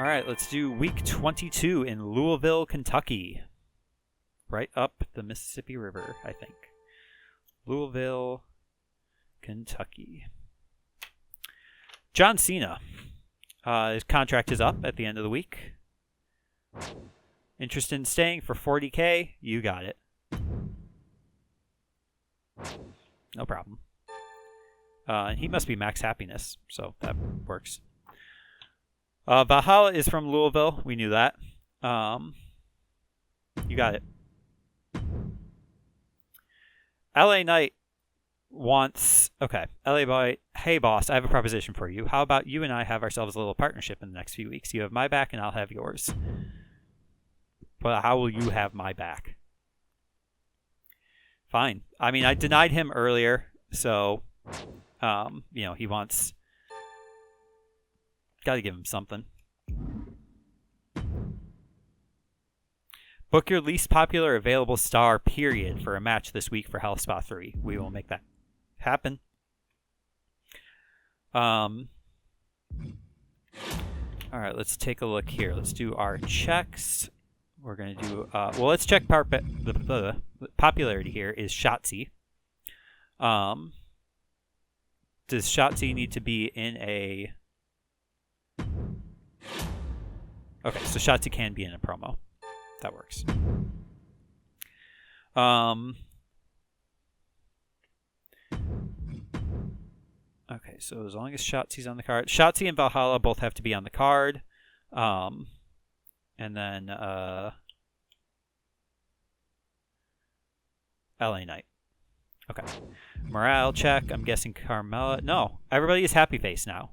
All right, let's do week 22 in Louisville, Kentucky. Right up the Mississippi River, I think. Louisville, Kentucky. John Cena. His contract is up at the end of the week. Interested in staying for $40K? You got it. No problem. He must be max happiness, so that works. Valhalla is from Louisville. We knew that. You got it. LA Knight wants... Okay, LA Boy, hey boss, I have a proposition for you. How about you and I have ourselves a little partnership in the next few weeks? You have my back and I'll have yours. But how will you have my back? Fine. I mean, I denied him earlier, so, he wants... Gotta give him something. Book your least popular available star, period, for a match this week for Hell Spa 3. We will make that happen. Alright, let's take a look here. Let's do our checks. We're going to do... let's check the popularity here is Shotzi. Does Shotzi need to be in a... Okay, so Shotzi can be in a promo. That works. Okay, so as long as Shotzi's on the card. Shotzi and Valhalla both have to be on the card. And then LA Knight. Okay. Morale check. I'm guessing Carmella. No, everybody is happy face now.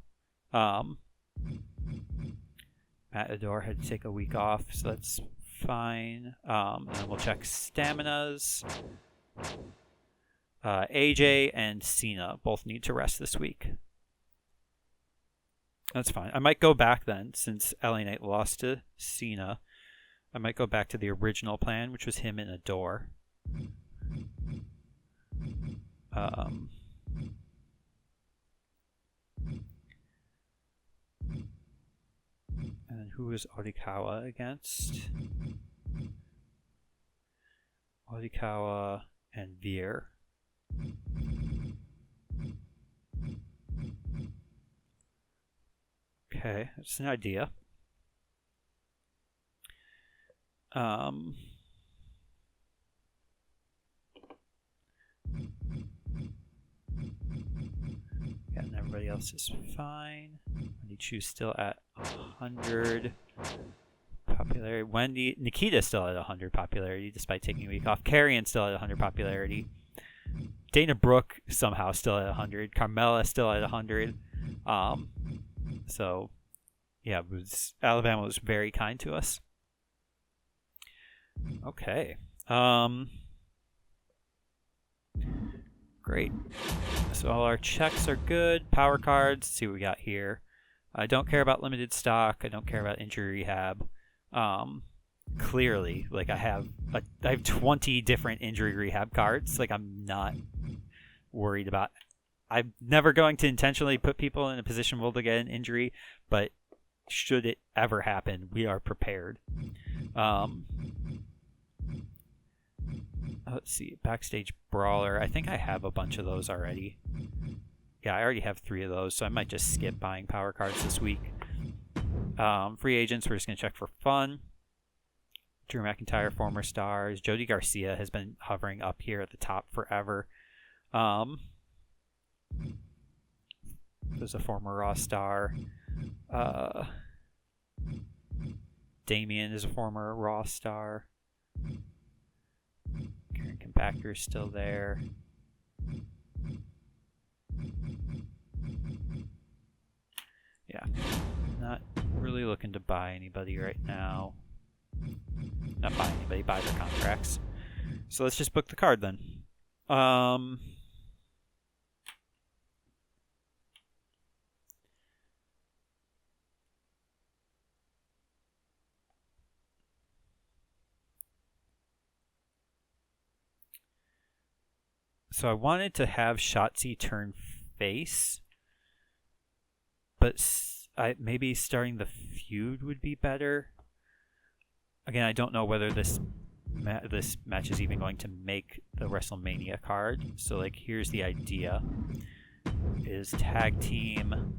Matador had to take a week off, so that's fine. And then we'll check staminas. AJ and Cena both need to rest this week. That's fine. I might go back then, since LA Knight lost to Cena. I might go back to the original plan, which was him and Adore. And then who is Odikawa against? Odikawa and Veer. Okay, that's an idea. Yeah, and everybody else is fine. Wendy Chu's still at 100 popularity. Nikita's still at 100 popularity despite taking a week off. Carrion's still at 100 popularity. Dana Brooke somehow still at 100. Carmella still at 100. So, yeah, Alabama was very kind to us. Okay. Great. So all our checks are good. Power cards. Let's see what we got here. I don't care about limited stock. I don't care about injury rehab. Clearly, like I have 20 different injury rehab cards. Like I'm not worried about. I'm never going to intentionally put people in a position where they'll get an injury, but should it ever happen, we are prepared. Let's see, Backstage Brawler. I think I have a bunch of those already. Yeah, I already have 3 of those, so I might just skip buying power cards this week. Free agents, we're just going to check for fun. Drew McIntyre, former stars. Jody Garcia has been hovering up here at the top forever. There's a former Raw star. Damien is a former Raw star. Karen Compactor is still there. Yeah, not really looking to buy anybody right now. Not buy anybody, buy their contracts. So let's just book the card then. So I wanted to have Shotzi turn face, but maybe starting the feud would be better. Again, I don't know whether this match is even going to make the WrestleMania card. So like, here's the idea: is tag team.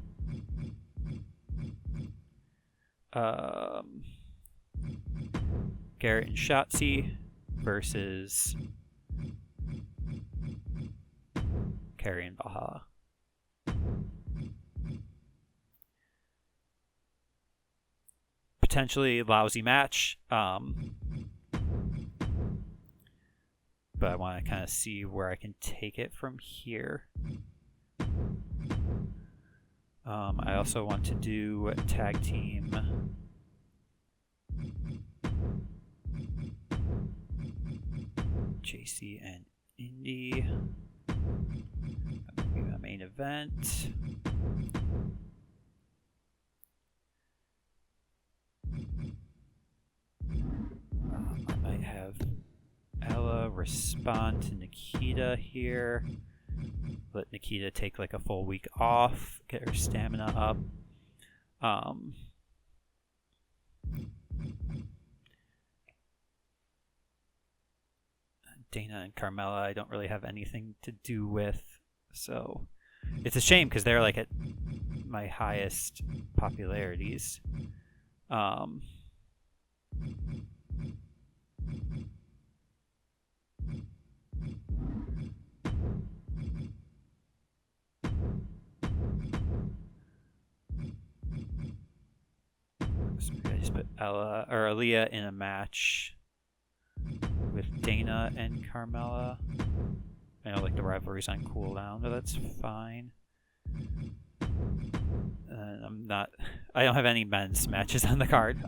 Garrett and Shotzi versus Carrie and Valhalla. Potentially lousy match, but I want to kind of see where I can take it from here. I also want to do tag team JC and Indy. That would be my main event. I might have Ella respond to Nikita here. Let Nikita take like a full week off, get her stamina up. Dana and Carmella I don't really have anything to do with, so it's a shame because they're like at my highest popularities. So maybe I just put Ella or Aaliyah in a match with Dana and Carmella. I know like the rivalry's on cooldown, but that's fine. I don't have any men's matches on the card.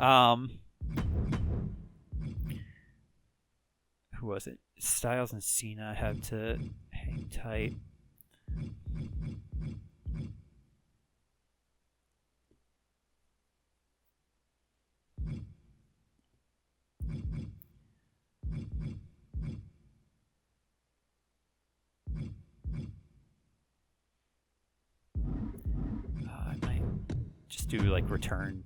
Who was it? Styles and Cena have to hang tight. I might just do like returning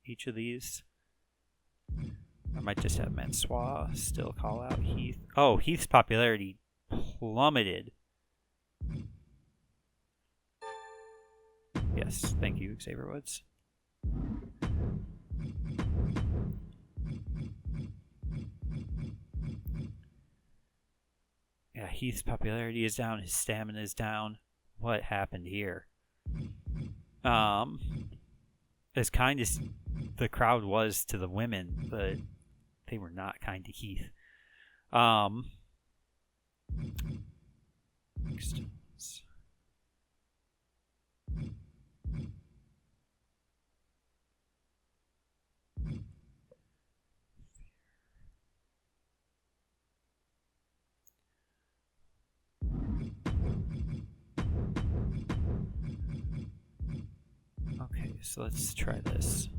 each of these. I might just have Mansois still call out Heath. Oh, Heath's popularity plummeted. Yes, thank you, Xavier Woods. Yeah, Heath's popularity is down, his stamina is down. What happened here? As kind as the crowd was to the women, but they were not kind to Heath. Okay, so let's try this.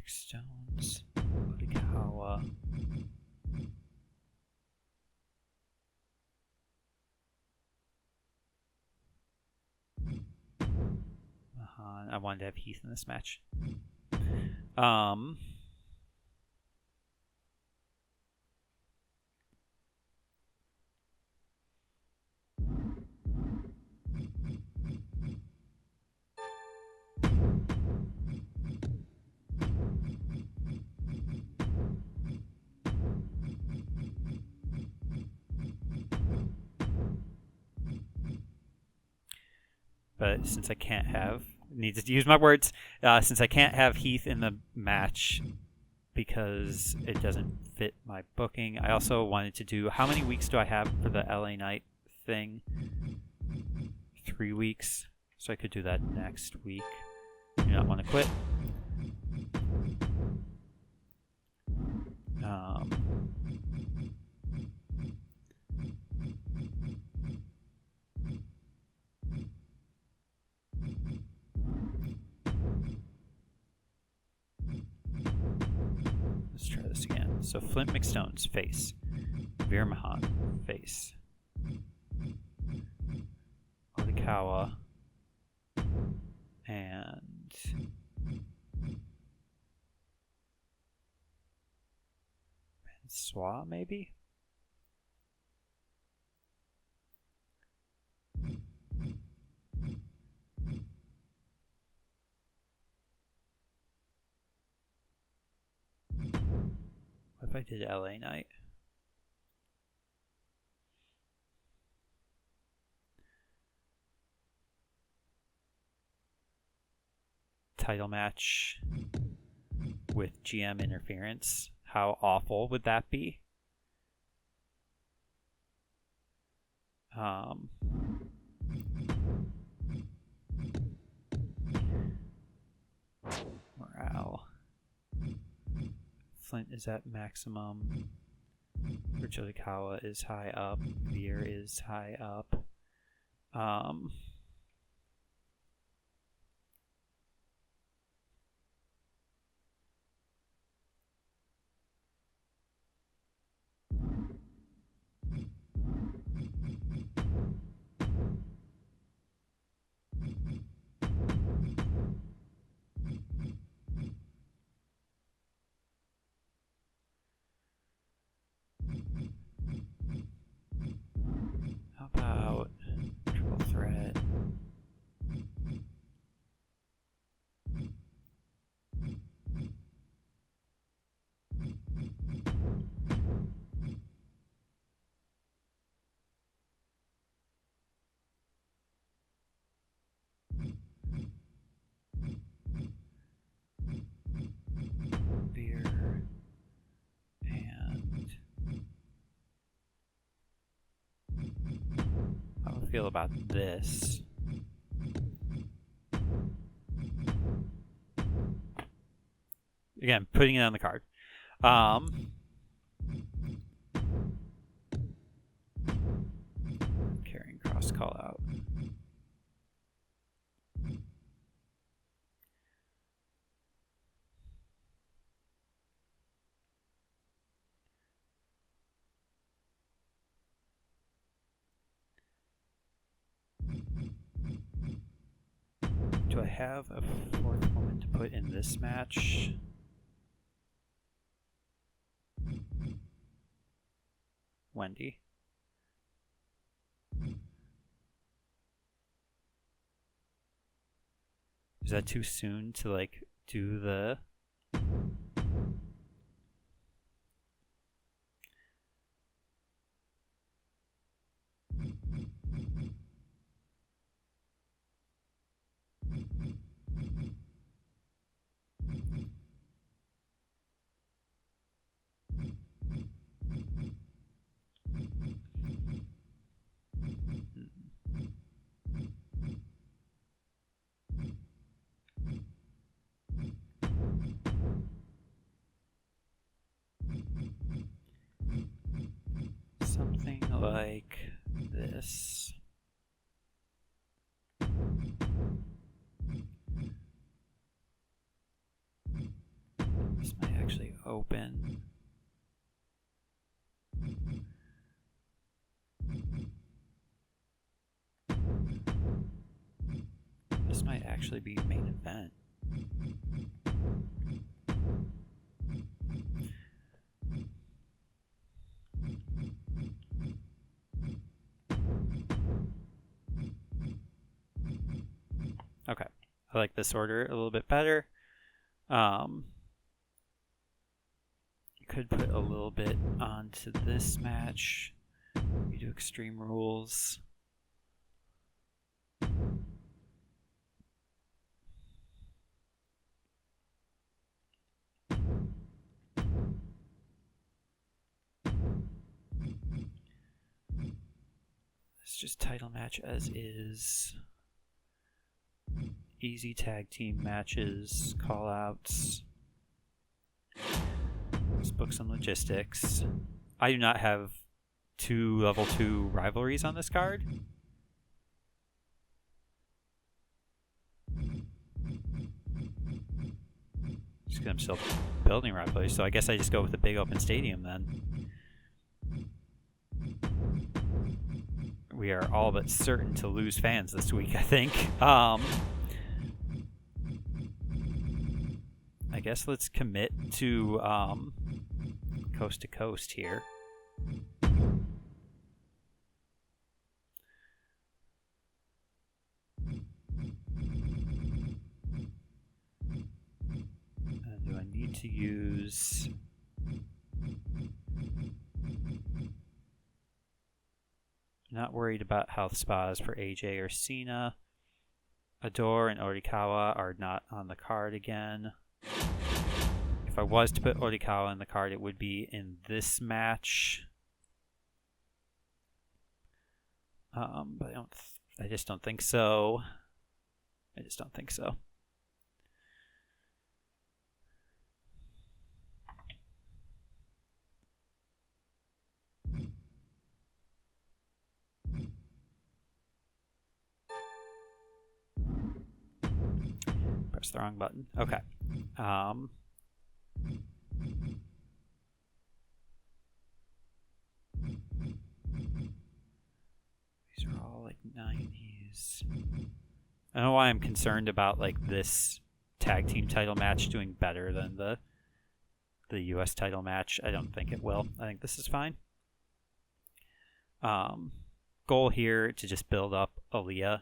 Stones, Odikawa. I wanted to have Heath in this match. But since I can't have, need to use my words, since I can't have Heath in the match because it doesn't fit my booking, I also wanted to do, how many weeks do I have for the LA Knight thing? 3 weeks. So I could do that next week. Do not want to quit. Let's try this again. So Flint McStone's face. Veer Mahan, face. Odakawa. And Swa, maybe? What if I did LA Knight? Title match with GM interference. How awful would that be? Morale. Flint is at maximum. Rich Odakawa is high up. Veer is high up. How about triple threat? Beer and how do I feel about this? Again, putting it on the card. Carrying cross call out. Do I have a fourth woman to put in this match? Wendy. Is that too soon to like do the something like this? This might actually open. This might actually be main event. Okay, I like this order a little bit better. Could put a little bit onto this match. We do Extreme Rules. It's just title match as is. Easy tag team matches, call outs. Let's book some logistics. I do not have 2 level 2 rivalries on this card. Just because I'm still building rapidly. So I guess I just go with the big open stadium then. We are all but certain to lose fans this week, I think. I guess let's commit to coast to coast here. Do I need to use... Not worried about health spas for AJ or Cena. Adore and Orikawa are not on the card again. If I was to put Orikawa in the card, it would be in this match. But I just don't think so. I just don't think so. Press the wrong button. Okay. These are all like 90s. I don't know why I'm concerned about like this tag team title match doing better than the US title match. I don't think it will. I think this is fine. Goal here to just build up Aaliyah.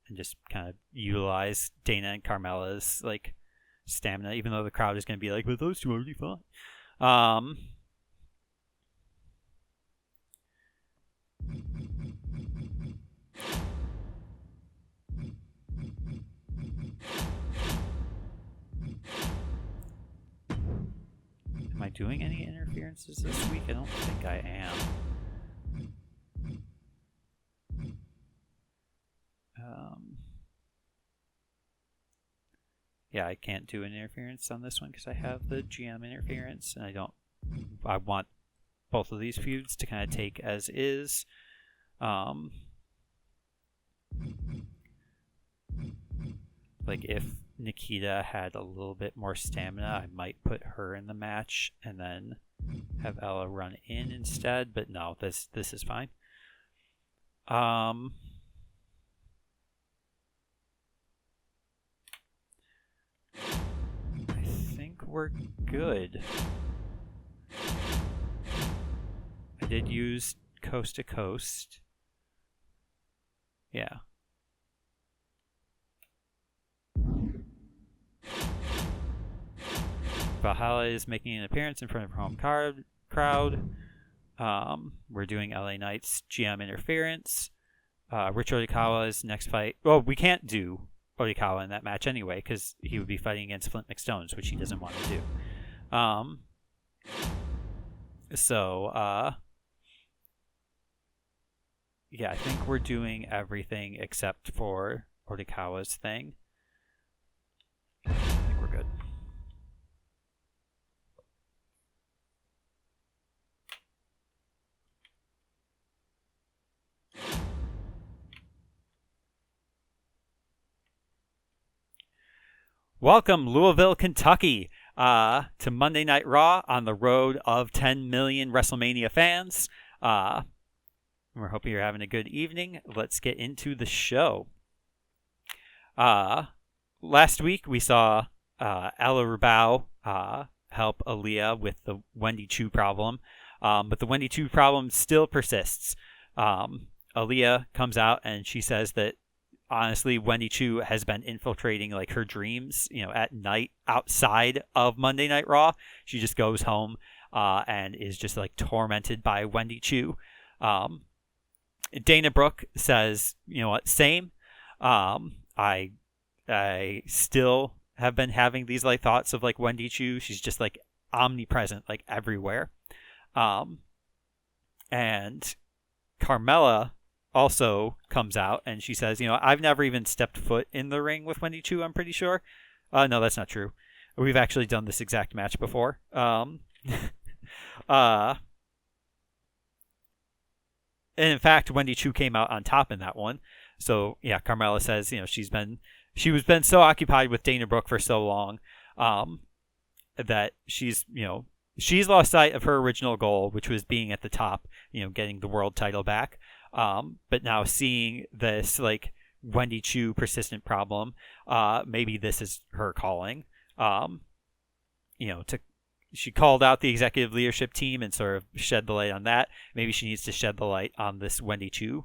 And just kind of utilize Dana and Carmella's like stamina, even though the crowd is going to be like, but those two already fought. Am I doing any interferences this week? I don't think I am. Yeah, I can't do an interference on this one because I have the GM interference, and I want both of these feuds to kind of take as is. Like if Nikita had a little bit more stamina, I might put her in the match and then have Ella run in instead, but no, this is fine. I think we're good. I did use coast to coast. Yeah. Valhalla is making an appearance in front of her home crowd. We're doing LA Knight's GM interference. Rich Orikawa's next fight. Well, we can't do Orikawa in that match anyway because he would be fighting against Flint McStones, which he doesn't want to do. Yeah, I think we're doing everything except for Orikawa's thing. I think we're good. Welcome, Louisville, Kentucky, to Monday Night Raw on the road of 10 million WrestleMania fans. We're hoping you're having a good evening. Let's get into the show. Last week, we saw Ella Rubao help Aaliyah with the Wendy Chu problem, but the Wendy Chu problem still persists. Aaliyah comes out and she says that honestly, Wendy Chu has been infiltrating like her dreams, at night outside of Monday Night Raw. She just goes home and is just like tormented by Wendy Chu. Dana Brooke says, you know what, same. I still have been having these like thoughts of like Wendy Chu. She's just like omnipresent, like everywhere. And Carmella also comes out and she says, I've never even stepped foot in the ring with Wendy Chu, I'm pretty sure. No, that's not true. We've actually done this exact match before. And in fact, Wendy Chu came out on top in that one. So, yeah, Carmella says, she's been she was been so occupied with Dana Brooke for so long that she's lost sight of her original goal, which was being at the top, getting the world title back. But now seeing this like Wendy Chu persistent problem, maybe this is her calling. She called out the executive leadership team and sort of shed the light on that. Maybe she needs to shed the light on this Wendy Chu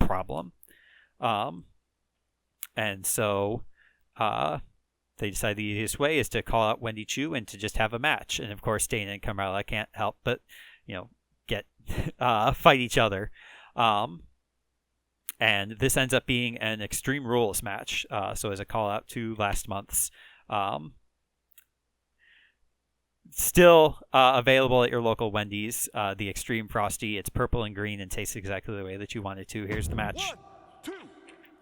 problem. And so they decided the easiest way is to call out Wendy Chu and to just have a match. And of course, Dana and Carmella can't help but, get fight each other. And this ends up being an Extreme Rules match. So as a call out to last month's, still available at your local Wendy's, the Extreme Frosty. It's purple and green and tastes exactly the way that you want it to. Here's the match. 1, 2,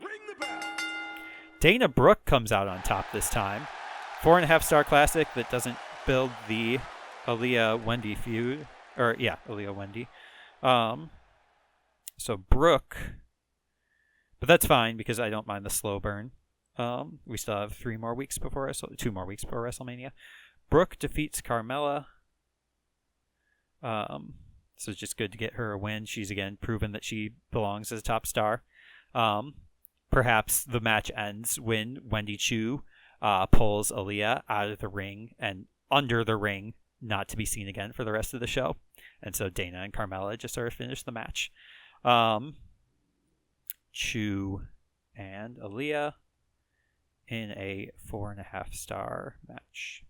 ring the bell. Dana Brooke comes out on top this time. 4.5-star classic that doesn't build the Aaliyah Wendy feud. Aaliyah Wendy. So Brooke, but that's fine because I don't mind the slow burn. We still have 2 more weeks before WrestleMania. Brooke defeats Carmella. So it's just good to get her a win. She's again proven that she belongs as a top star. Perhaps the match ends when Wendy Chu pulls Aaliyah out of the ring and under the ring, not to be seen again for the rest of the show. And so Dana and Carmella just sort of finish the match. Chu and Aaliyah in a 4.5-star match.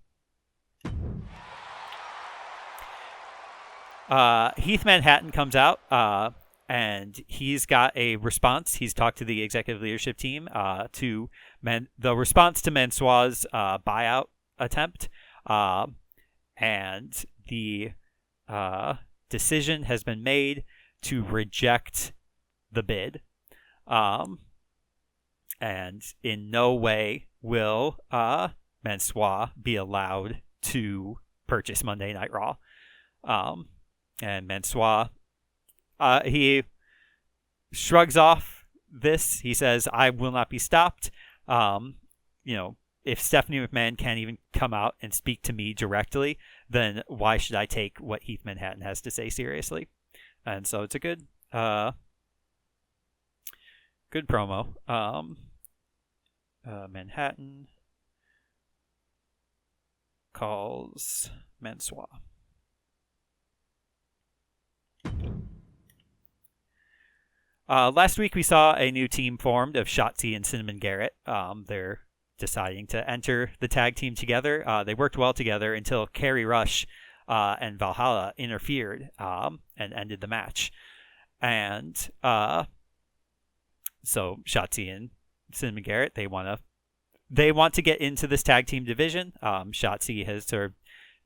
Heath Manhattan comes out and he's got a response. He's talked to the executive leadership team to the response to Mansoir's buyout attempt, and the decision has been made to reject the bid, and in no way will Mansoir be allowed to purchase Monday Night Raw. And Mansoir, he shrugs off this. He says, I will not be stopped. If Stephanie McMahon can't even come out and speak to me directly, then why should I take what Heath Manhattan has to say seriously? And so it's a good promo. Manhattan calls Mansoir. Last week we saw a new team formed of Shotzi and Cinnamon Garrett. They're deciding to enter the tag team together. They worked well together until Carrie Rush and Valhalla interfered and ended the match. And so Shotzi and Cinnamon Garrett, they want to get into this tag team division. Shotzi has sort of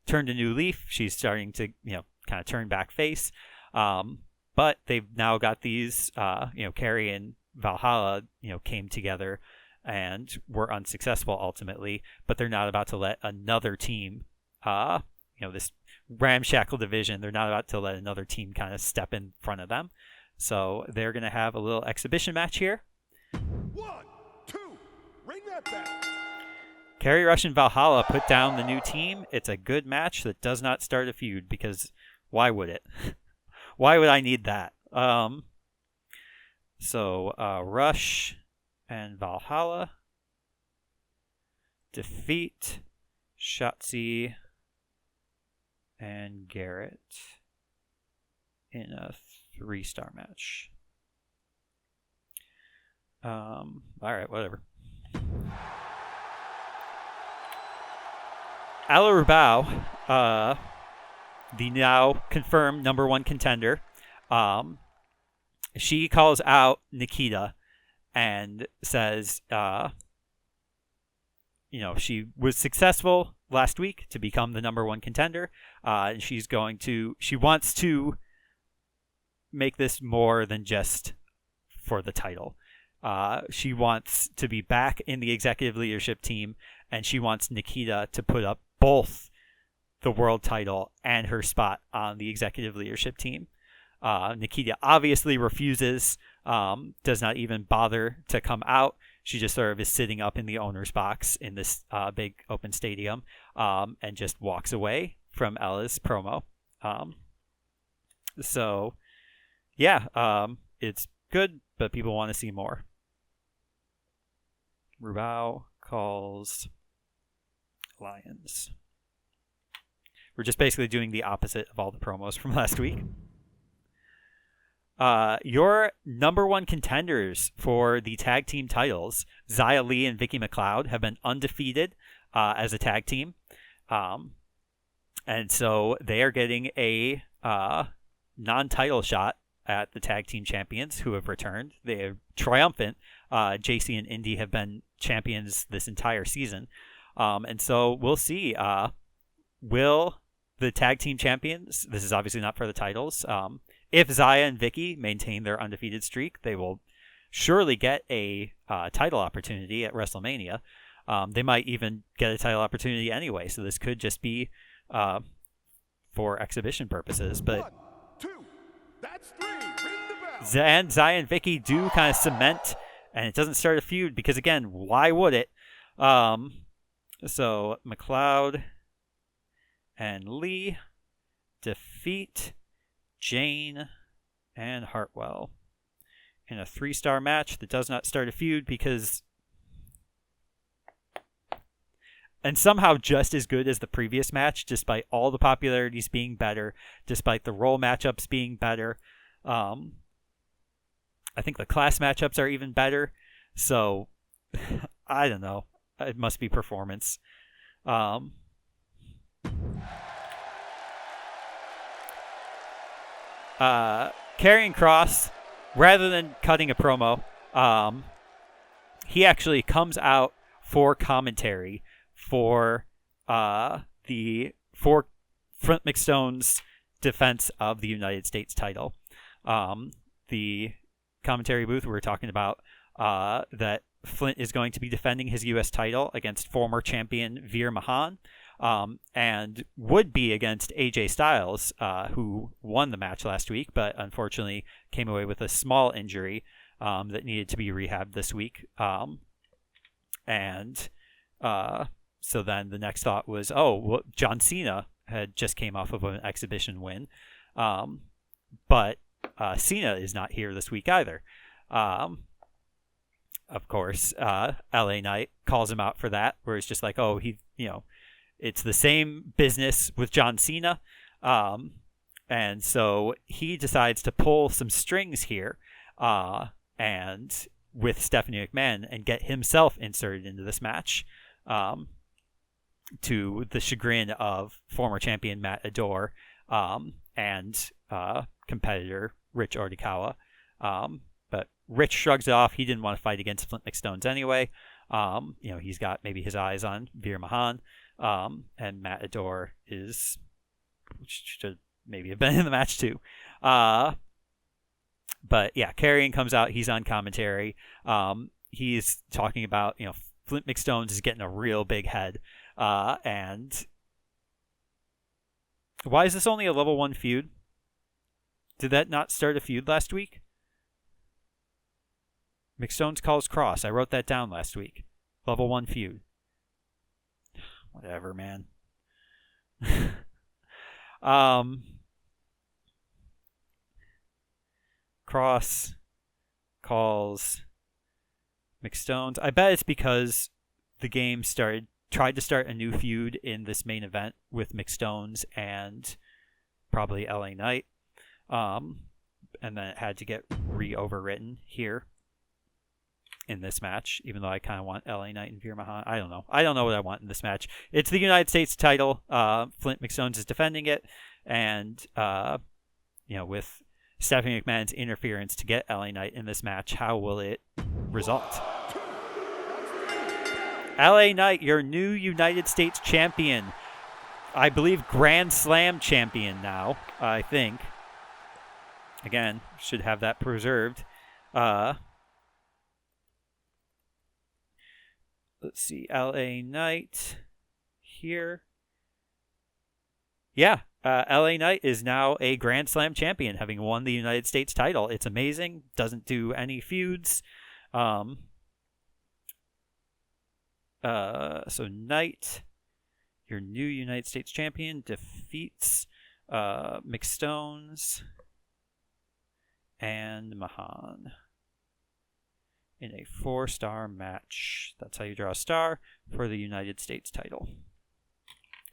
turned a new leaf. She's starting to kind of turn back face. But they've now got these, Carrie and Valhalla, came together and were unsuccessful ultimately. But they're not about to let another team, this ramshackle division, they're not about to let another team kind of step in front of them. So they're going to have a little exhibition match here. 1, 2, ring that bell. Carrie Rush and Valhalla put down the new team. It's a good match that does not start a feud because why would it? Why would I need that? So Rush and Valhalla defeat Shotzi and Garrett in a 3-star match. All right, whatever. Ala Rubao, the now confirmed number 1 contender, she calls out Nikita and says, she was successful last week to become the number 1 contender. And she wants to make this more than just for the title. She wants to be back in the executive leadership team, and she wants Nikita to put up both the world title and her spot on the executive leadership team. Nikita obviously refuses, does not even bother to come out. She just sort of is sitting up in the owner's box in this big open stadium and just walks away from Ella's promo. So, yeah, it's good, but people want to see more. Rubao calls Lions. We're just basically doing the opposite of all the promos from last week. Your number one contenders for the tag team titles, Xia Li and Vicky McLeod, have been undefeated as a tag team. And so they are getting a non-title shot at the tag team champions who have returned. They are triumphant. JC and Indy have been champions this entire season. And so we'll see. Will the tag team champions, this is obviously not for the titles, if Xia and Vicky maintain their undefeated streak, they will surely get a title opportunity at WrestleMania. They might even get a title opportunity anyway, so this could just be for exhibition purposes. But 1, 2, that's 3. Ring the bell. Xia and Vicky do kind of cement, and it doesn't start a feud because, again, why would it? So McLeod and Lee defeat Jane and Hartwell in a 3-star match that does not start a feud because, and somehow just as good as the previous match, despite all the popularities being better, despite the role matchups being better. I think the class matchups are even better. So I don't know. It must be performance. Karrion Kross, rather than cutting a promo, he actually comes out for commentary for Flint McStone's defense of the United States title. The commentary booth, we were talking about that Flint is going to be defending his U.S. title against former champion Veer Mahan. And would be against AJ Styles, who won the match last week, but unfortunately came away with a small injury that needed to be rehabbed this week. So then the next thought was, John Cena had just came off of an exhibition win, but Cena is not here this week either. Of course, LA Knight calls him out for that, where it's just like, it's the same business with John Cena. And so he decides to pull some strings here and with Stephanie McMahon and get himself inserted into this match to the chagrin of former champion Matt Adore and competitor Rich Ordikawa. But Rich shrugs it off. He didn't want to fight against Flint McStones anyway. He's got maybe his eyes on Veer Mahan. And Matt Adore should maybe have been in the match too. But yeah, Karrion comes out. He's on commentary. He's talking about, Flint McStones is getting a real big head. And why is this only a level 1 feud? Did that not start a feud last week? McStones calls Cross. I wrote that down last week. Level 1 feud. Whatever, man. Cross calls McStones. I bet it's because the game tried to start a new feud in this main event with McStones and probably LA Knight. And then it had to get re-overwritten here in this match, even though I kind of want LA Knight and Veer Mahan. I don't know. I don't know what I want in this match. It's the United States title. Flint McStones is defending it. And, with Stephanie McMahon's interference to get LA Knight in this match, how will it result? LA Knight, your new United States champion. I believe Grand Slam champion now, I think. Again, should have that preserved. Let's see, LA Knight here. Yeah, LA Knight is now a Grand Slam champion, having won the United States title. It's amazing. Doesn't do any feuds. So Knight, your new United States champion, defeats McStones and Mahan in a 4-star match. That's how you draw a star for the United States title.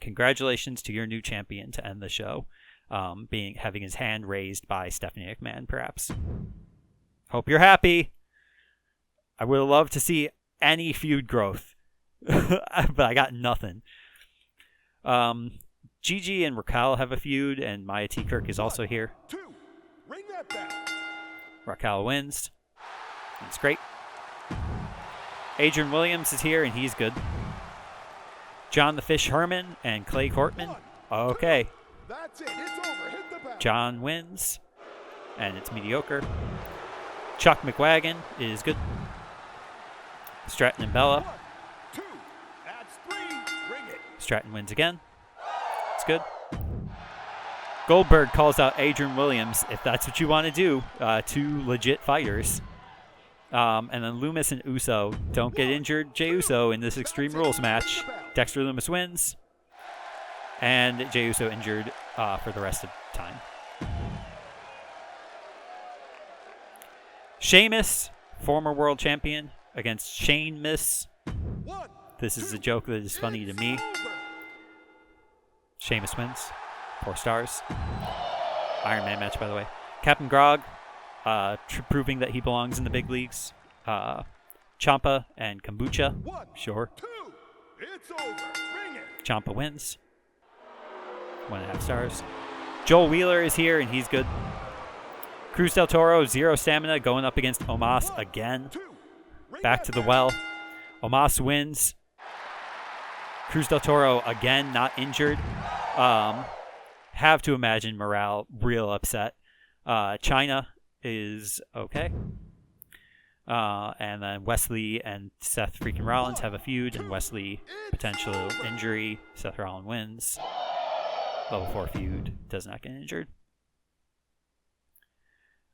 Congratulations to your new champion to end the show, having his hand raised by Stephanie McMahon, perhaps. Hope you're happy. I would love to see any feud growth, but I got nothing. Gigi and Raquel have a feud, and Maya T. Kirk is also here. 2. Ring that back. Raquel wins. It's great. Adrian Williams is here, and he's good. John the Fish Herman and Clay Cortman. Okay. That's it. It's over. Hit the bell. John wins, and it's mediocre. Chuck McWagon is good. Stratton and Bella. 1, 2. That's 3. Ring it. Stratton wins again. It's good. Goldberg calls out Adrian Williams, if that's what you want to do. 2 legit fighters. And then Loomis and Uso don't get injured. Jey Uso in this Extreme Rules match. Dexter Loomis wins. And Jey Uso injured for the rest of the time. Sheamus, former world champion, against Shane Miss. 1, This is a joke that is funny to me. over. Sheamus wins. 4 stars. Iron Man match, by the way. Captain Grog, proving that he belongs in the big leagues. Ciampa and Kombucha. 1, Sure. 2. It's over. Ring it. Ciampa wins. 1.5 stars. Joel Wheeler is here, and he's good. Cruz del Toro, 0 stamina, going up against Omos again. 2. Ring Back that to the back. well. Omos wins. Cruz del Toro again, not injured. Have to imagine morale real upset. China is okay. And then Wesley and Seth freaking Rollins have a feud, and Wesley potential injury. Seth Rollins wins. Level 4 feud, does not get injured.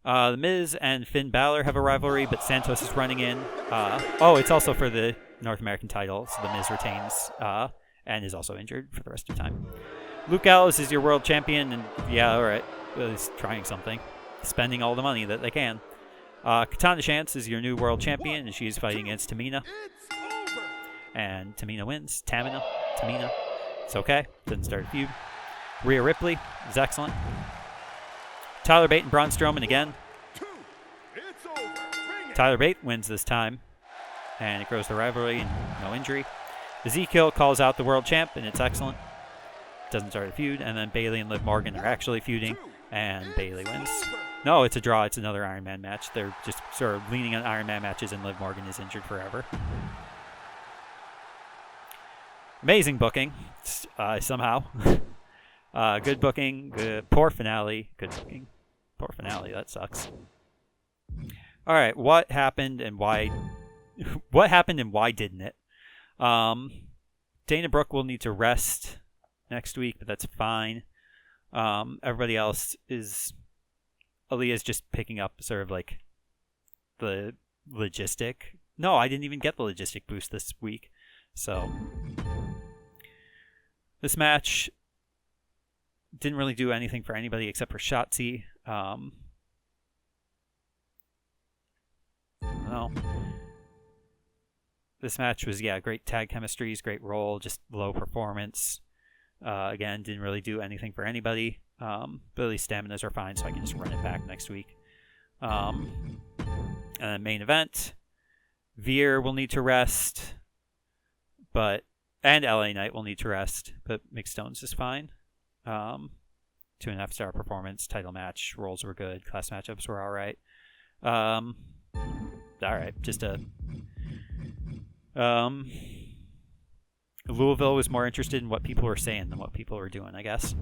The Miz and Finn Balor have a rivalry, but Santos is running in. It's also for the North American title, so the Miz retains and is also injured for the rest of the time. Luke Gallows is your world champion, and yeah, alright, he's trying something. Spending all the money that they can. Katana Chance is your new world champion, and she's fighting against Tamina. It's over. And Tamina wins. Tamina. It's okay. Didn't start a feud. Rhea Ripley is excellent. Tyler Bate and Braun Strowman again. 2. It's over. Ring it. Tyler Bate wins this time, and it grows the rivalry and no injury. Ezekiel calls out the world champ, and it's excellent. Doesn't start a feud, and then Bayley and Liv Morgan are actually feuding, and Bayley wins. No, it's a draw. It's another Iron Man match. They're just sort of leaning on Iron Man matches, and Liv Morgan is injured forever. Amazing booking, somehow. Good booking. Poor finale. Good booking. Poor finale. That sucks. All right, what happened and why? What happened and why didn't it? Dana Brooke will need to rest next week, but that's fine. Everybody else is. Aaliyah's just picking up sort of like the logistic. No, I didn't even get the logistic boost this week. So this match didn't really do anything for anybody except for Shotzi. No. This match was, great tag chemistries, great role, just low performance. Again, didn't really do anything for anybody. But at least staminas are fine, so I can just run it back next week. And then main event. Veer will need to rest. And LA Knight will need to rest. But Mick Stones is fine. 2.5 star performance, title match, roles were good, class matchups were alright. Alright, just a... Louisville was more interested in what people were saying than what people were doing, I guess.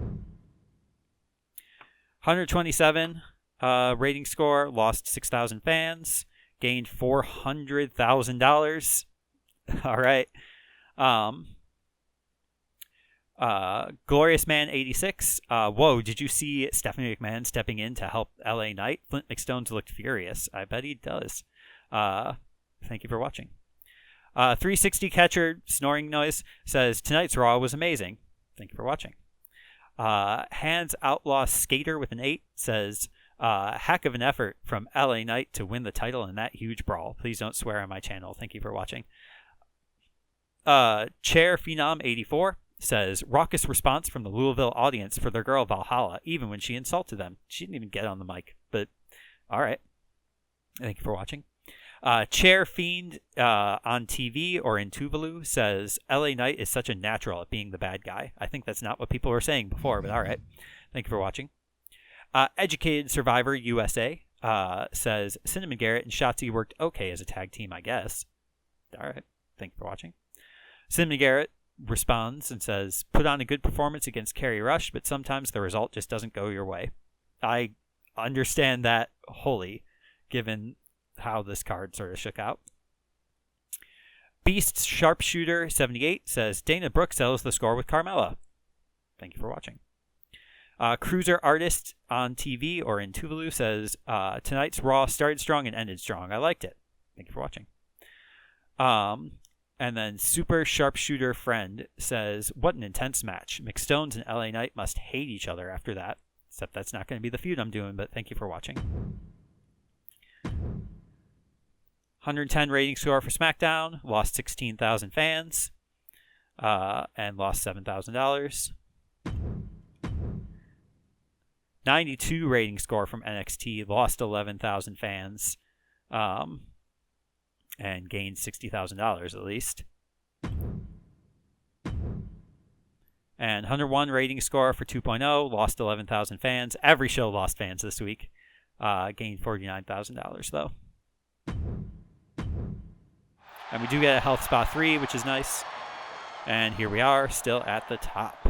127 rating score, lost 6,000 fans, gained $400,000. All right. Glorious Man 86. Whoa, did you see Stephanie McMahon stepping in to help LA Knight? Flint McStones looked furious. I bet he does. Thank you for watching. 360 catcher snoring noise says tonight's Raw was amazing. Thank you for watching. Hands Outlaw Skater with an 8 says heck of an effort from LA Knight to win the title in that huge brawl. Please don't swear on my channel. Thank you for watching. Chair Phenom 84 says raucous response from the Louisville audience for their girl Valhalla, even when she insulted them. She didn't even get on the mic, but all right. Thank you for watching. Chair Fiend on TV or in Tuvalu says LA Knight is such a natural at being the bad guy. I think that's not what people were saying before, but all right. Thank you for watching. Educated Survivor USA says Cinnamon Garrett and Shotzi worked okay as a tag team, I guess. All right. Thank you for watching. Cinnamon Garrett responds and says, put on a good performance against Kerry Rush, but sometimes the result just doesn't go your way. I understand that wholly, given how this card sort of shook out. Beast Sharpshooter 78 says, Dana Brooke settles the score with Carmella. Thank you for watching. Cruiser Artist on TV or in Tuvalu says, tonight's Raw started strong and ended strong. I liked it. Thank you for watching. And then Super Sharpshooter Friend says, what an intense match. McStones and LA Knight must hate each other after that. Except that's not going to be the feud I'm doing, but thank you for watching. 110 rating score for SmackDown. Lost 16,000 fans. And lost $7,000. 92 rating score from NXT. Lost 11,000 fans. And gained $60,000 at least. And 101 rating score for 2.0, lost 11,000 fans. Every show lost fans this week. Gained $49,000 though. And we do get a health spa 3, which is nice. And here we are, still at the top.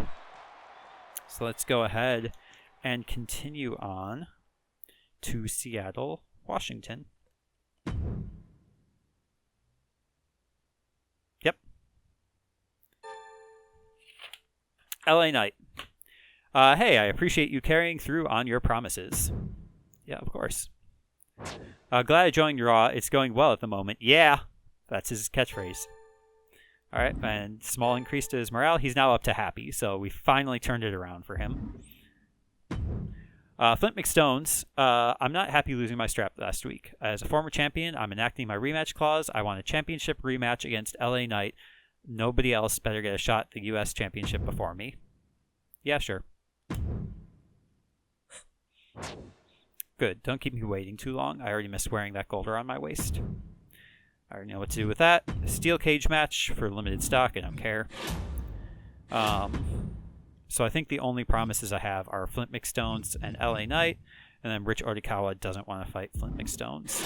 So let's go ahead and continue on to Seattle, Washington. LA Knight. Hey, I appreciate you carrying through on your promises. Yeah, of course. Glad I joined your Raw. It's going well at the moment. Yeah, that's his catchphrase. All right, and small increase to his morale. He's now up to happy, so we finally turned it around for him. Flint McStones. I'm not happy losing my strap last week. As a former champion, I'm enacting my rematch clause. I want a championship rematch against LA Knight. Nobody else better get a shot at the U.S. Championship before me. Yeah, sure. Good. Don't keep me waiting too long. I already missed wearing that gold around my waist. I already know what to do with that. Steel cage match for limited stock. I don't care. So I think the only promises I have are Flint McStones and LA Knight. And then Rich Ordikawa doesn't want to fight Flint McStones.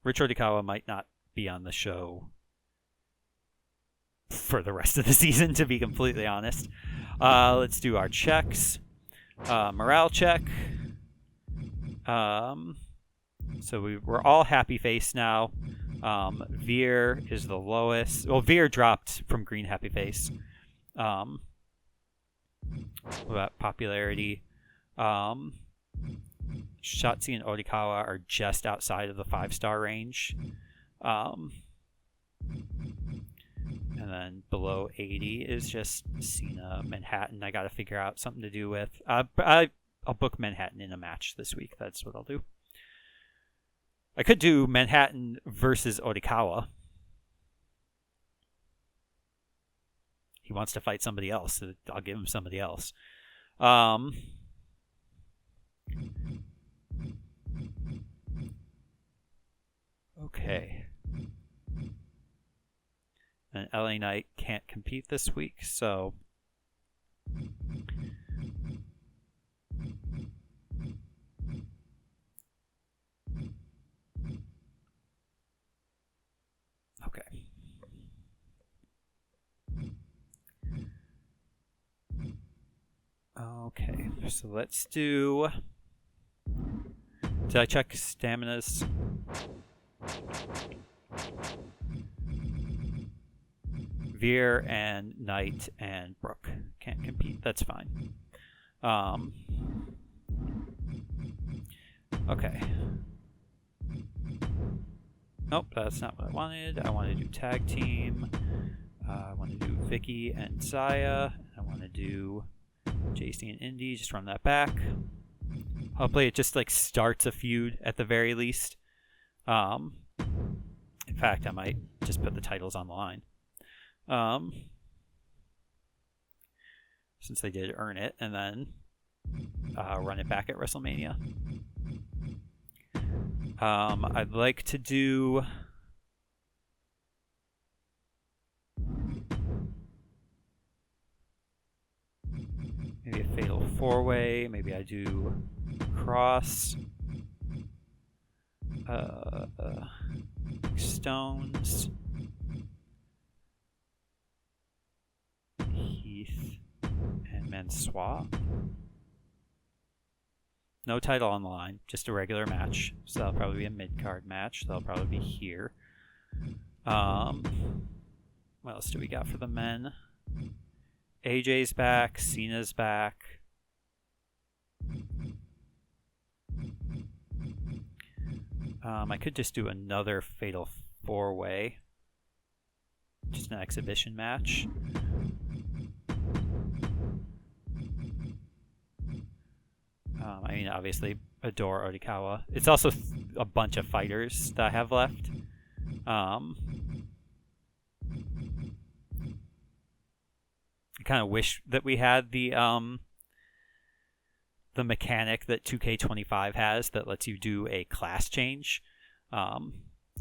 Rich Ordikawa might not be on the show for the rest of the season, to be completely honest. Let's do our checks. Morale check. So we're all happy face now. Veer is the lowest. Well, Veer dropped from green happy face. About popularity. Shotzi and Ordikawa are just outside of the 5-star range. And then below 80 is just Cena, Manhattan. I got to figure out something to do with. I'll book Manhattan in a match this week. That's what I'll do. I could do Manhattan versus Ordikawa. He wants to fight somebody else, so I'll give him somebody else. Okay. And LA Knight can't compete this week, so okay. Okay, so let's do. Did I check staminas? Veer and Knight and Brooke can't compete. That's fine. Okay. Nope, that's not what I wanted. I want to do tag team. I want to do Vicky and Zaya. I want to do JC and Indy. Just run that back. Hopefully it just like starts a feud at the very least. In fact, I might just put the titles on the line. Since they did earn it, and then run it back at WrestleMania. I'd like to do maybe a fatal 4-way. Maybe I do Cross, Stones, Heath, and Mansois. No title on the line, just a regular match. So that'll probably be a mid-card match. That'll probably be here. What else do we got for the men? AJ's back. Cena's back. I could just do another Fatal 4-way. Just an exhibition match. I mean, obviously, adore Odikawa. It's also a bunch of fighters that I have left. I kind of wish that we had the mechanic that 2K25 has that lets you do a class change. I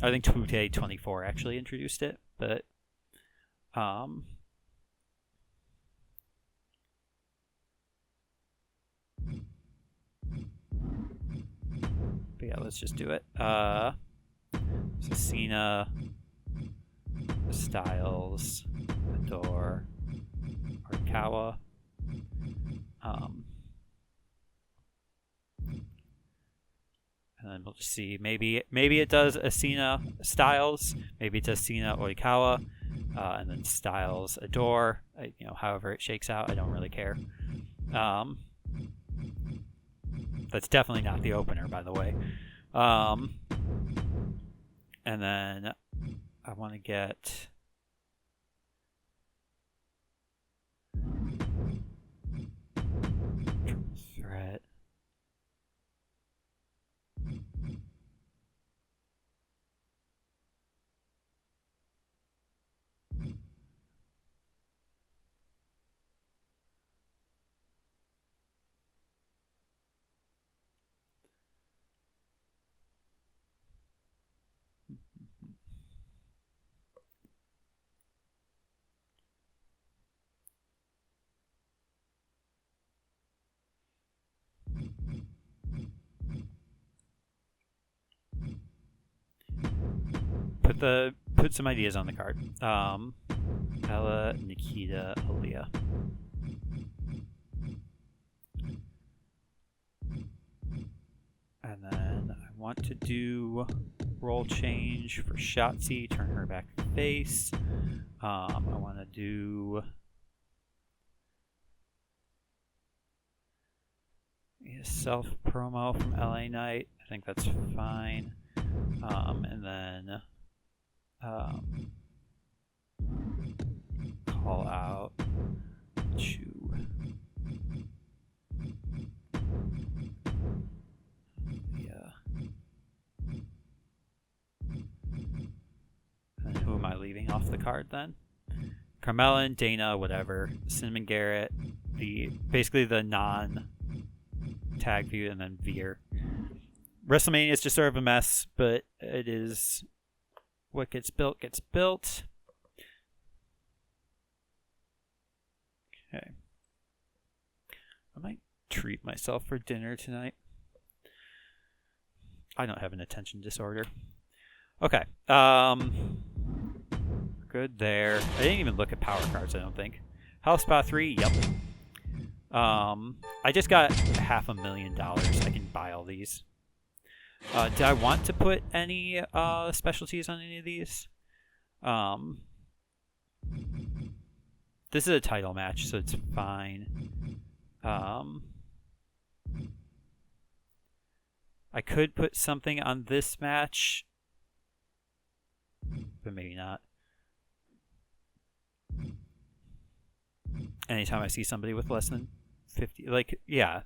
think 2K24 actually introduced it, but yeah, let's just do it. So Cena, Styles, Adore, Arakawa. And then we'll just see. Maybe it does a Cena Styles. Maybe it does Cena Oikawa, and then Styles Adore. However it shakes out, I don't really care. That's definitely not the opener, by the way. And then I want to get Triple Threat. Put some ideas on the card. Ella, Nikita, Aaliyah. And then I want to do role change for Shotzi, turn her back face. I want to do a self promo from LA Knight. I think that's fine. And then call out Chew. Yeah. And who am I leaving off the card then? Carmella and Dana, whatever. Cinnamon Garrett, basically the non-tag feud, and then Veer. WrestleMania is just sort of a mess, but it is what gets built gets built. Okay. I might treat myself for dinner tonight. I don't have an attention disorder. Okay. Good there. I didn't even look at power cards, I don't think. House Spot 3, yep. I just got $500,000. I can buy all these. Do I want to put any specialties on any of these? This is a title match, so it's fine. I could put something on this match. but maybe not. Anytime I see somebody with less than 50, like, yeah.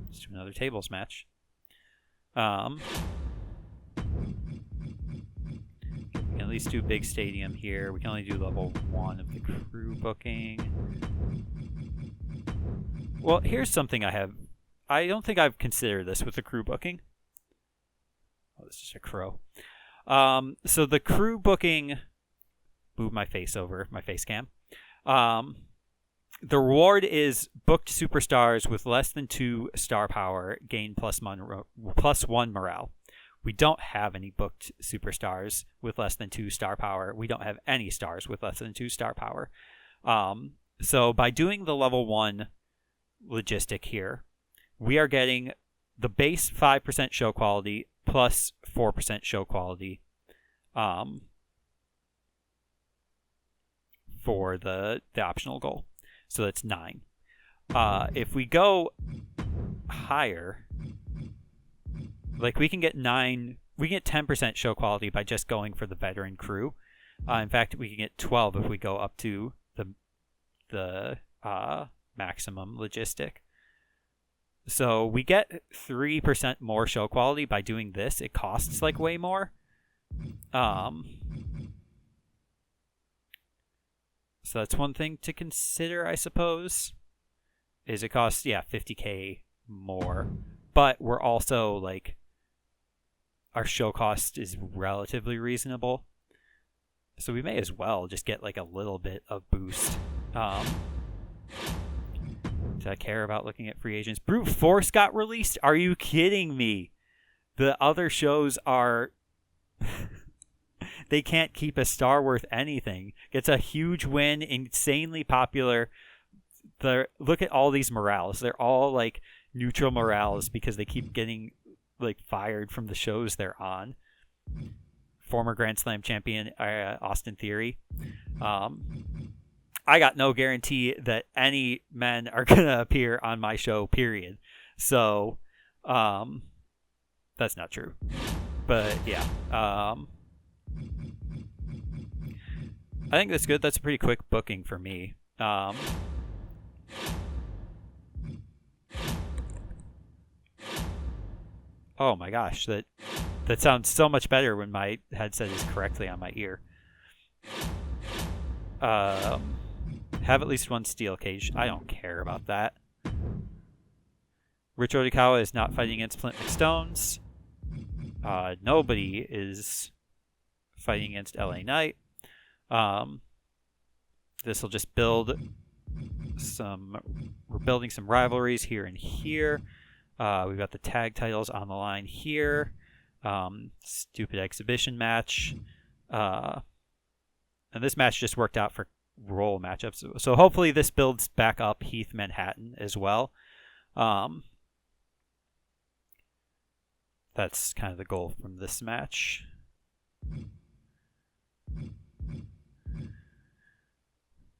Let's do another tables match. We can at least do big stadium here. We can only do level 1 of the crew booking. Well, here's something I don't think I've considered this with the crew booking. Oh, this is a crow. So the crew booking, move my face over, my face cam. The reward is booked superstars with less than 2 star power, gain +1 morale. We don't have any booked superstars with less than 2 star power. We don't have any stars with less than 2 star power. So by doing the level 1 logistic here, we are getting the base 5% show quality plus 4% show quality for the optional goal. So that's 9. If we go higher, like we can get 9, we can get 10% show quality by just going for the veteran crew. In fact, we can get 12 if we go up to the maximum logistic. So we get 3% more show quality by doing this. It costs like way more. So that's one thing to consider, I suppose. Is it costs 50k more, but we're also like our show cost is relatively reasonable. So we may as well just get like a little bit of boost. Do I care about looking at free agents? Brute Force got released? Are you kidding me? The other shows are... they can't keep a star worth anything. Gets a huge win, insanely popular. Look at all these morales. They're all like neutral morales because they keep getting like fired from the shows they're on. Former Grand Slam champion Austin Theory. I got no guarantee that any men are going to appear on my show, period. So, that's not true. But, yeah. I think that's good. That's a pretty quick booking for me. Oh my gosh, that sounds so much better when my headset is correctly on my ear. Have at least 1 steel cage. I don't care about that. Rich Odikawa is not fighting against Flint McStones. Nobody is fighting against LA Knight. This will just build we're building some rivalries here and here. We've got the tag titles on the line here. Stupid exhibition match. And this match just worked out for role matchups. So hopefully this builds back up Heath Manhattan as well. That's kind of the goal from this match.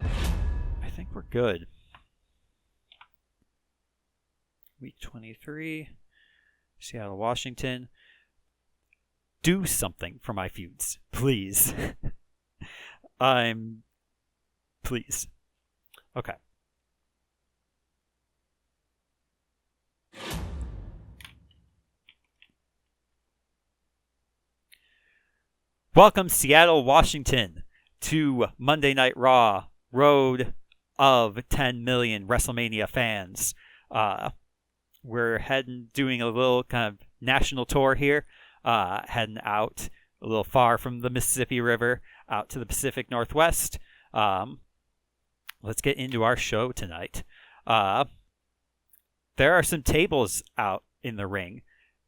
I think we're good. Week 23. Seattle, Washington. Do something for my feuds, please. Please. Okay. Welcome, Seattle, Washington, to Monday Night Raw, road of 10 million WrestleMania fans. We're doing a little kind of national tour here, heading out a little far from the Mississippi River, out to the Pacific Northwest. Let's get into our show tonight. There are some tables out in the ring.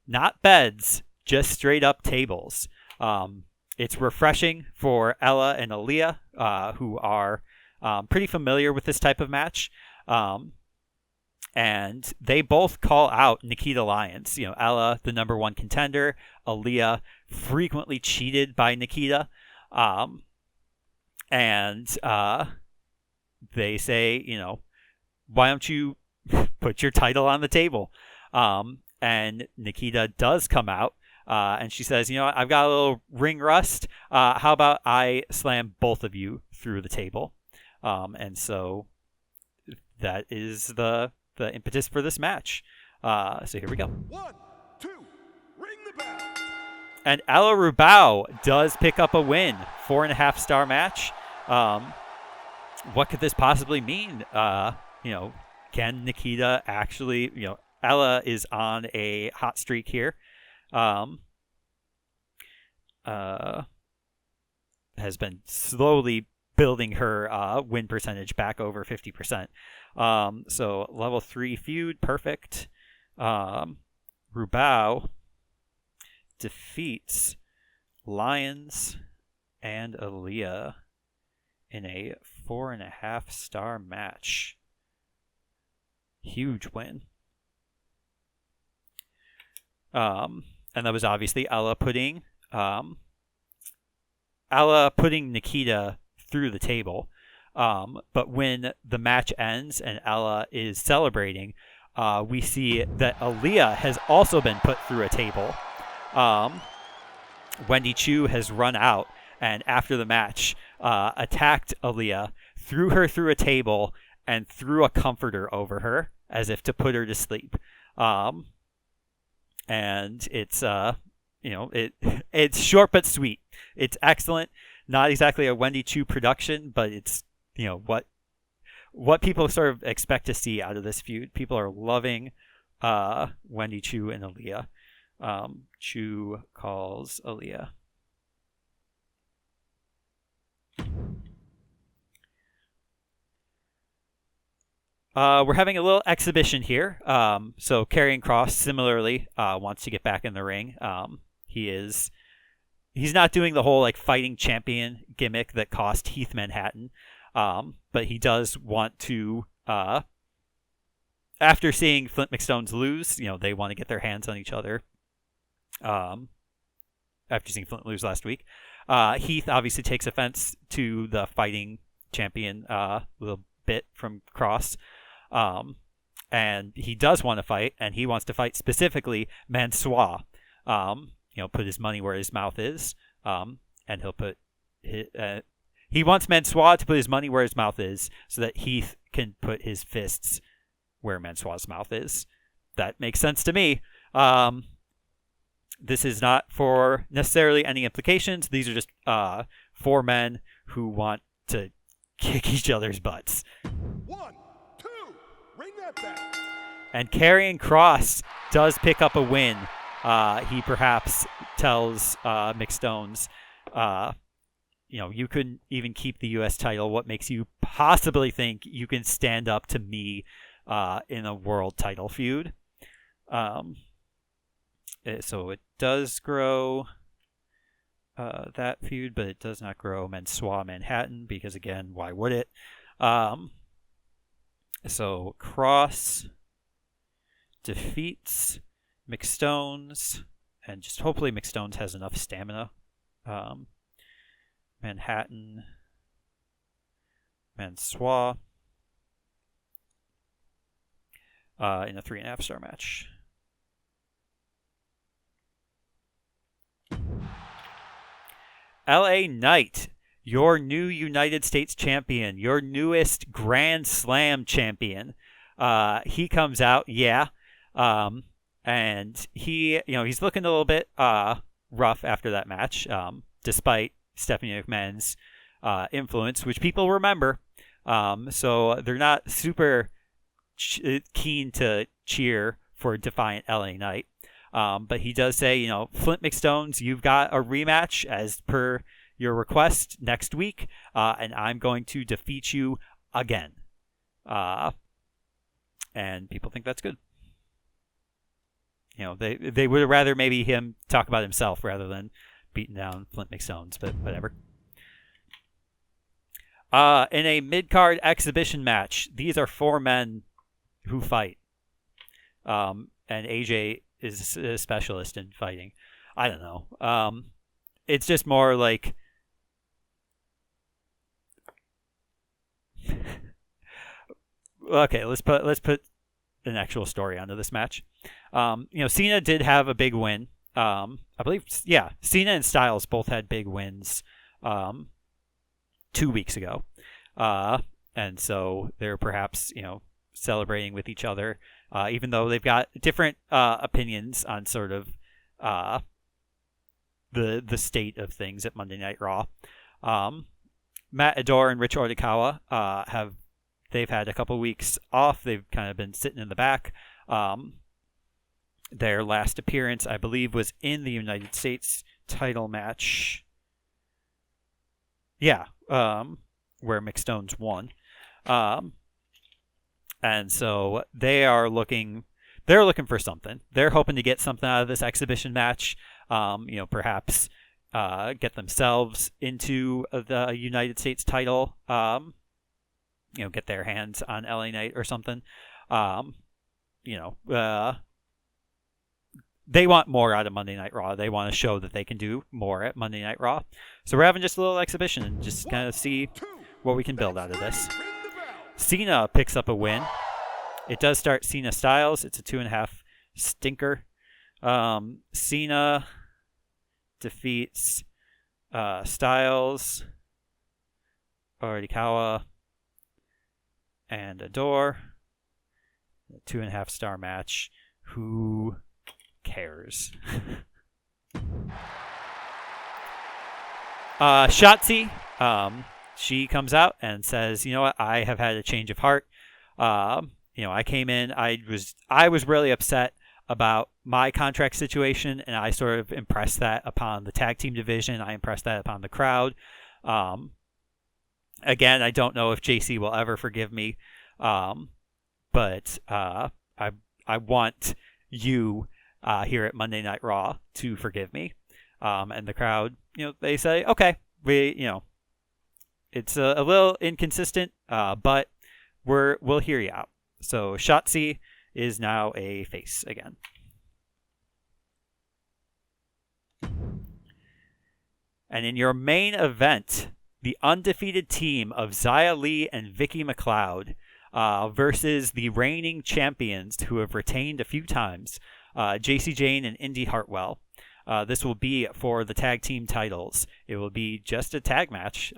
Not beds, just straight up tables. It's refreshing for Ella and Aaliyah, who are pretty familiar with this type of match. And they both call out Nikita Lyons. You know, Ella, the number 1 contender. Aaliyah, frequently cheated by Nikita. And they say, you know, why don't you put your title on the table? and Nikita does come out. And she says, I've got a little ring rust. How about I slam both of you through the table? And so that is the impetus for this match. So here we go. 1, 2, ring the bell. And Ella Rubao does pick up a win. 4.5-star match. What could this possibly mean? Can Nikita actually, Ella is on a hot streak here. Has been slowly building her win percentage back over 50%. So level 3 feud, perfect. Rubao defeats Lions and Aaliyah in a 4.5-star match. Huge win. And that was obviously Ella putting Nikita through the table. But when the match ends and Ella is celebrating, we see that Aaliyah has also been put through a table. Wendy Chu has run out, and after the match, attacked Aaliyah, threw her through a table, and threw a comforter over her as if to put her to sleep. And it's it's short but sweet. It's excellent. Not exactly a Wendy Chu production, but it's what people sort of expect to see out of this feud. People are loving Wendy Chu and Aaliyah. Chu calls Aaliyah. We're having a little exhibition here. So Karrion Kross similarly wants to get back in the ring. He's not doing the whole fighting champion gimmick that cost Heath Manhattan, but he does want to. After seeing Flint McStones lose, they want to get their hands on each other. After seeing Flint lose last week, Heath obviously takes offense to the fighting champion little bit from Kross. And he does want to fight, and he wants to fight specifically Mansois. Put his money where his mouth is, and he'll put he wants Mansois to put his money where his mouth is, so that Heath can put his fists where Mansois' mouth is. That makes sense to me. This is not for necessarily any implications. These are just 4 men who want to kick each other's butts. 1, 2, ring that bell. And Karrion Kross does pick up a win. He perhaps tells McStones, you couldn't even keep the U.S. title. What makes you possibly think you can stand up to me in a world title feud? So it does grow that feud, but it does not grow Mansois Manhattan because, again, why would it? So Kross defeats McStones, and just hopefully McStones has enough stamina. Manhattan, Mansois in a 3.5-star match. LA Knight, your new United States champion, your newest Grand Slam champion. He comes out, and he's looking a little bit rough after that match, despite Stephanie McMahon's influence, which people remember. So they're not super keen to cheer for Defiant LA Knight. But he does say, Flint McStones, you've got a rematch as per your request next week, and I'm going to defeat you again. And people think that's good. They would rather maybe him talk about himself rather than beating down Flint McStones, but whatever. In a mid-card exhibition match, these are 4 men who fight. And AJ is a specialist in fighting. I don't know. It's just more like okay, let's put an actual story onto this match. Cena did have a big win. I believe, yeah, Cena and Styles both had big wins 2 weeks ago. And so they're perhaps, celebrating with each other, even though they've got different opinions on sort of the state of things at Monday Night Raw. Matt Adore and Rich Ohtakawa they've had a couple weeks off. They've kind of been sitting in the back. Their last appearance, I believe, was in the United States title match. Yeah, where McStones won. And so they're looking for something. They're hoping to get something out of this exhibition match. Perhaps get themselves into the United States title. Get their hands on LA Knight or something. They want more out of Monday Night Raw. They want to show that they can do more at Monday Night Raw. So we're having just a little exhibition and just kind of see what we can build out of this. Cena picks up a win. It does start Cena Styles. It's a 2.5 stinker. Cena defeats Styles, Ohtakawa, and Adore. A 2.5 star match. Who cares? Shotzi, she comes out and says, "You know what? I have had a change of heart. I came in. I was really upset about my contract situation, and I sort of impressed that upon the tag team division. I impressed that upon the crowd. Again, I don't know if JC will ever forgive me, but I want you here at Monday Night Raw to forgive me." And the crowd, they say, "Okay, it's a little inconsistent, but we'll hear you out." So Shotzi is now a face again. And in your main event, the undefeated team of Xia Li and Vicky McLeod versus the reigning champions who have retained a few times, JC Jane and Indy Hartwell. This will be for the tag team titles. It will be just a tag match.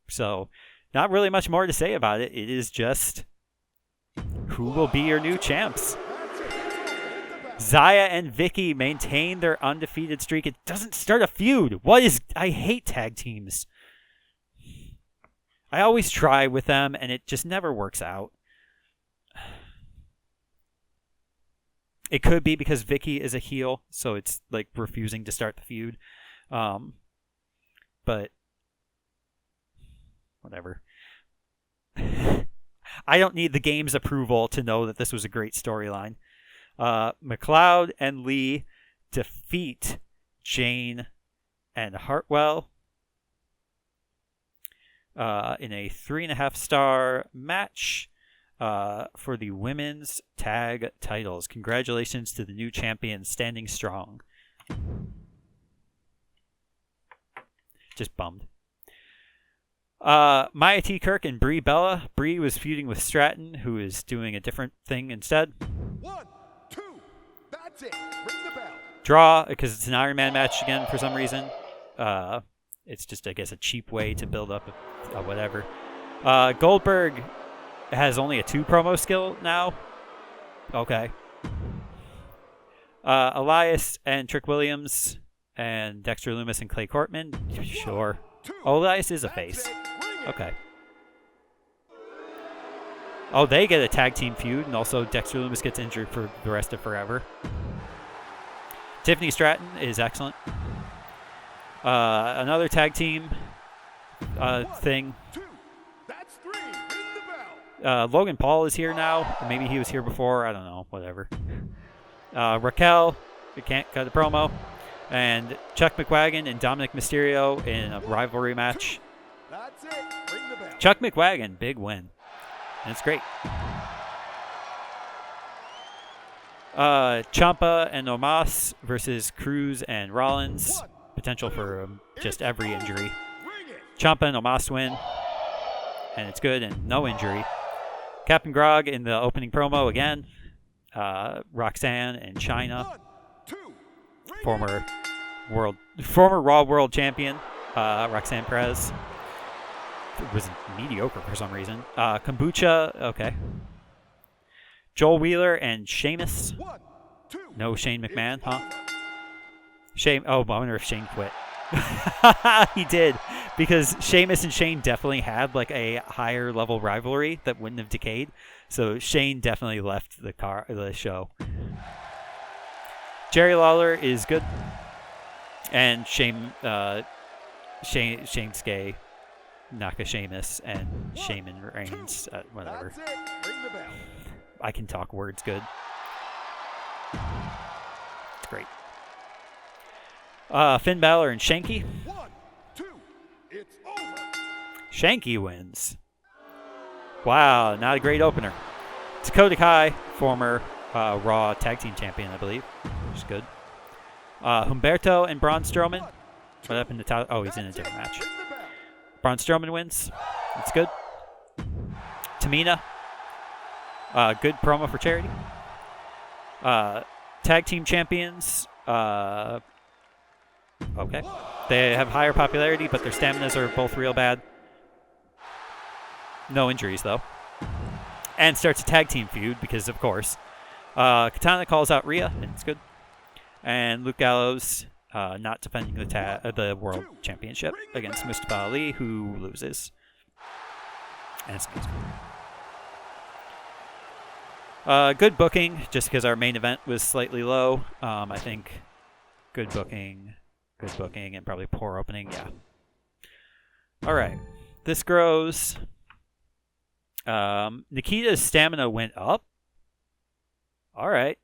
So not really much more to say about it. It is just who will be your new champs. Xia and Vicky maintain their undefeated streak. It doesn't start a feud. I hate tag teams. I always try with them, and it just never works out. It could be because Vicky is a heel, so it's like refusing to start the feud. But whatever. I don't need the game's approval to know that this was a great storyline. McLeod and Lee defeat Jane and Hartwell in a 3.5 star match for the women's tag titles. Congratulations to the new champions standing strong. Just bummed. Maya T. Kirk and Brie Bella. Brie was feuding with Stratton, who is doing a different thing instead. 1, 2, that's it. Ring the bell. Draw, because it's an Iron Man match again for some reason. It's just, I guess, a cheap way to build up whatever. Goldberg has only a 2 promo skill now. Okay. Elias and Trick Williams and Dexter Lumis and Clay Cortman. Sure. Elias is a face. Okay. Oh, they get a tag team feud, and also Dexter Lumis gets injured for the rest of forever. Tiffany Stratton is excellent. Another tag team thing. Logan Paul is here now. Maybe he was here before. I don't know. Whatever. Raquel, we can't cut a promo. And Chuck McWagon and Dominic Mysterio in a rivalry match. That's it. Ring the bell. Chuck McWagon, big win. And it's great. Ciampa and Omos versus Cruz and Rollins. Potential for just every injury. Ciampa and Omos win. And it's good and no injury. Captain Grog in the opening promo again. Roxanne and China, 1, 2, ring former Raw World Champion, Roxanne Perez. It was mediocre for some reason. Kombucha, okay. Joel Wheeler and Sheamus. 1, 2. No Shane McMahon, It's huh? over. Shane. Oh, I wonder if Shane quit. He did, because Sheamus and Shane definitely had like a higher level rivalry that wouldn't have decayed. So Shane definitely left the show. Jerry Lawler is good, and Shane's gay. Naka Sheamus and Shaman Reigns. Whatever. That's it. Ring the bell. I can talk words good. It's great. Finn Balor and Shanky. 1, 2. It's over. Shanky wins. Wow, not a great opener. Dakota Kai, former Raw Tag Team Champion, I believe, which is good. Humberto and Braun Strowman. What happened to Tyler? Oh, he's in a different match. Ring the bell. Braun Strowman wins. That's good. Tamina. Good promo for charity. Tag Team Champions. Okay. They have higher popularity, but their staminas are both real bad. No injuries, though. And starts a tag team feud because, of course. Katana calls out Rhea, and it's good. And Luke Gallows not defending the World Championship against Mustafa Ali, who loses. And it's good booking, just because our main event was slightly low. I think good booking, and probably poor opening. Yeah. All right. This grows. Nikita's stamina went up. All right.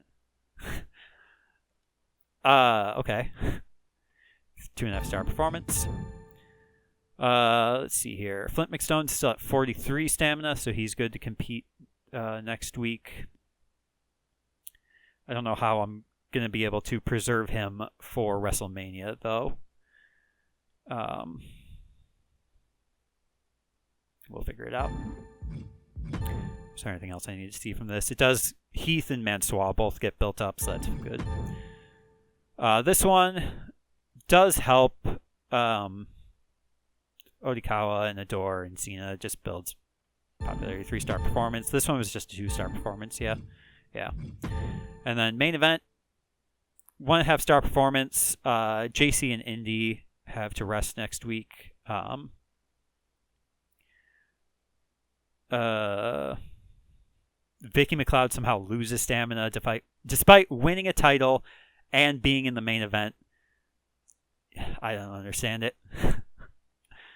Okay. 2.5-star performance. Let's see here. Flint McStone's still at 43 stamina, so he's good to compete next week. I don't know how I'm going to be able to preserve him for WrestleMania, though. We'll figure it out. Is there anything else I need to see from this? It does. Heath and Mansoir both get built up, so that's good. This one does help Odikawa and Adore and Cena. Just builds popularity. 3-star performance. This one was just a 2-star performance, yeah. And then main event, 1.5-star performance. JC and Indy have to rest next week. Vicky McLeod somehow loses stamina despite winning a title and being in the main event. I don't understand it.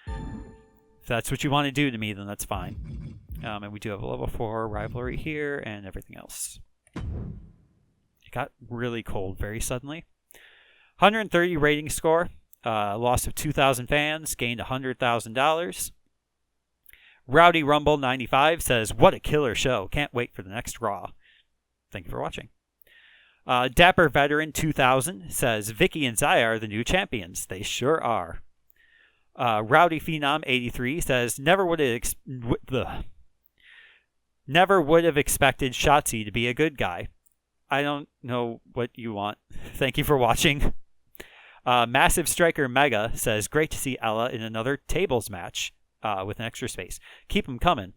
If that's what you want to do to me, then that's fine. And we do have a level 4 rivalry here and everything else. It got really cold very suddenly. 130 rating score. Loss of 2,000 fans. Gained $100,000. Rowdy Rumble 95 says, "What a killer show. Can't wait for the next Raw." Thank you for watching. Dapper Veteran 2000 says, "Vicky and Zaya are the new champions. They sure are." Rowdy Phenom 83 says, never would have expected Shotzi to be a good guy. I don't know what you want. Thank you for watching. Massive Striker Mega says, "Great to see Ella in another tables match with an extra space. Keep them coming."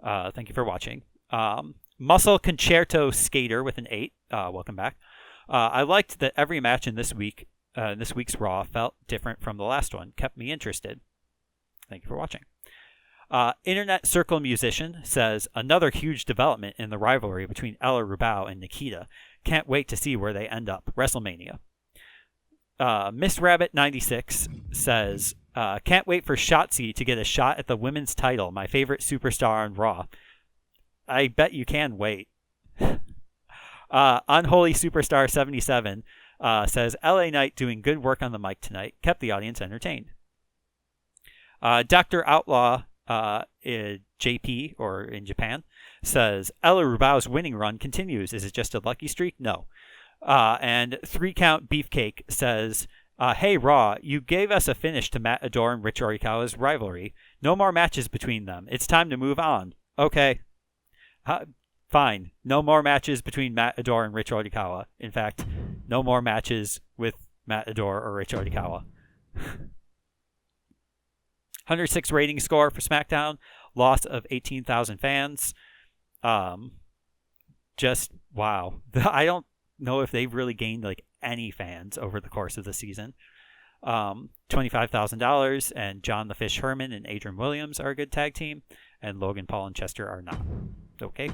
Thank you for watching. Muscle Concerto Skater with an 8. Welcome back. I liked that every match in this week's Raw felt different from the last one. Kept me interested. Thank you for watching. Internet Circle Musician says, "Another huge development in the rivalry between Ella Rubao and Nikita. Can't wait to see where they end up. WrestleMania." Miss Rabbit 96 says, "Can't wait for Shotzi to get a shot at the women's title. My favorite superstar on Raw." I bet you can wait. Unholy Superstar 77 says, "LA Knight doing good work on the mic tonight. Kept the audience entertained." Dr. Outlaw JP, or in Japan, says, "Ella Rubao's winning run continues. Is it just a lucky streak? No." And 3-Count Beefcake says, "Hey Raw, you gave us a finish to Matt Adore and Rich Orikawa's rivalry. No more matches between them. It's time to move on." Okay. fine. No more matches between Matt Adore and Rich Oitikawa. In fact, no more matches with Matt Adore or Rich Oitikawa. 106 rating score for SmackDown. Loss of 18,000 fans. Just wow. I don't know if they've really gained like any fans over the course of the season. $25,000 and John the Fish Herman and Adrian Williams are a good tag team, and Logan Paul and Chester are not. Okay.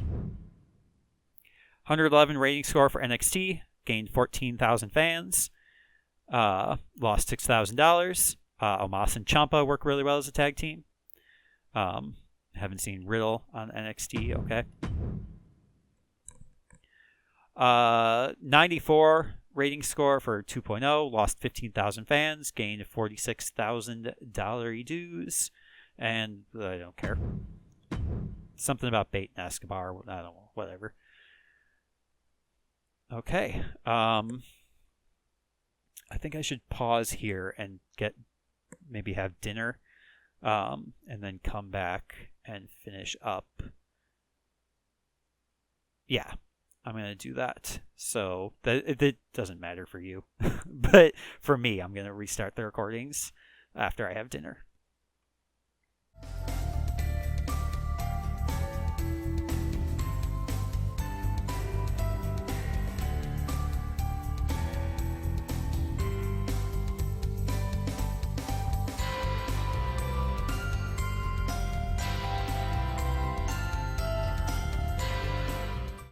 111 rating score for NXT. Gained 14,000 fans. Lost $6,000. Omos and Ciampa work really well as a tag team. Haven't seen Riddle on NXT. Okay. 94 rating score for 2.0. Lost 15,000 fans. Gained $46,000 dues. And I don't care. Something about Bait and Escobar. I don't know. Whatever. Okay. I think I should pause here and maybe have dinner, and then come back and finish up. Yeah, I'm going to do that. So it doesn't matter for you, but for me, I'm going to restart the recordings after I have dinner.